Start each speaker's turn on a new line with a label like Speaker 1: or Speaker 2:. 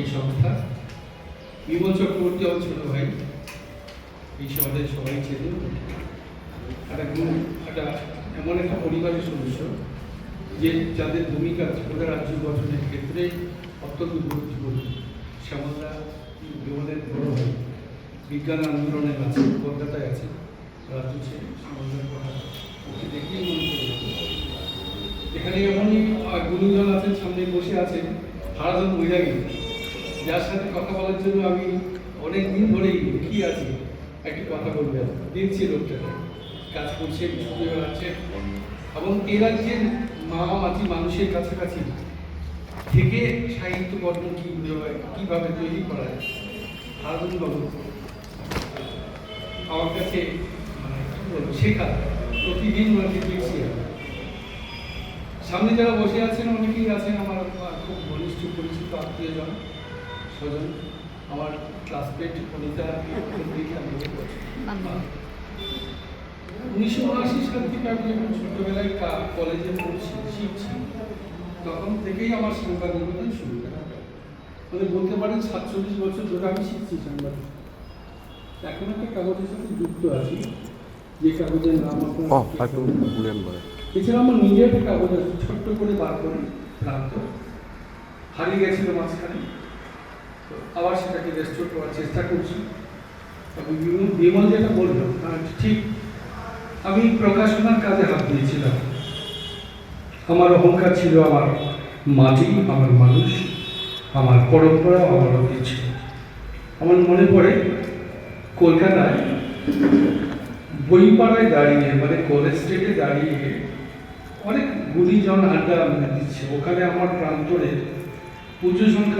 Speaker 1: এই সংস্থা। বিমল চক্রবর্তী আমার ছোট ভাই, এই সমাজের সবাই ছিল একটা এমন একটা পরিবারের সদস্য যে যাদের ভূমিকা ত্রিপুরা রাজ্য গঠনের ক্ষেত্রে অত্যন্ত গুরুত্বপূর্ণ। শ্যামলদা বিমলের বড় ভাই, বিজ্ঞান আন্দোলনের আছে, কলকাতায় আছে, রাজ্য ছেড়ে শ্যামলদার কথা ওকে দেখেই মনে করে। এখানে এমনই গুরুজন আছেন, সামনে বসে আছেন হারাধন বৈরাগী, যার সাথে কথা বলার জন্য আমি অনেক দিন ধরেই কি আছি একটি কথা বলবেন দিচ্ছি। লোকটা কাজ করছে, ছুটে বেড়াচ্ছে এবং এই রাজ্যের মামামাতি মানুষের কাছাকাছি থেকে সাহিত্য কর্ম কীভাবে তৈরি করা যায়। হারাধন বাবু আমার কাছে মানে কী বলবো শেখা, প্রতিদিন ওনাকে দেখছি। সামনে যারা বসে আছেন অনেকেই আছেন আমার খুব ঘনিষ্ঠ পরিচিত আত্মীয়জন স্বজন, আমার ক্লাসমেট কবিতা 1979 সাল থেকে আমি যখন ছোটবেলায় কলেজে পড়ছি শিখছি, তখন থেকেই আমার সাংবাদিকতা শুরু করা। মানে বলতে পারেন 47 বছর ধরে আমি শিখছি সাংবাদিক। এখন একটা কাগজের সাথে যুক্ত আছি, যে কাগজের নাম আপনার এছাড়া আমার নিজের একটা কাগজ আছে, ছোট্ট করে বার করি প্রান্ত হারিয়ে গেছিল মাঝখানে, তো আবার সেটাকে রেস্টোর করার চেষ্টা করছি। এবং বিমল যেটা বললো ঠিক, আমি প্রকাশনার কাজে হাত দিয়েছিলাম। আমার অহংকার ছিল আমার মাটি, আমার মানুষ, আমার পরম্পরা, আমার ঐতিহ্য। আমার মনে পড়ে কলকাতায় বইপাড়ায় দাঁড়িয়ে, মানে কলেজ স্ট্রিটে দাঁড়িয়ে অনেক গুণীজন আড্ডা দিচ্ছে। ওখানে আমার প্রান্তরে পুজো সংখ্যা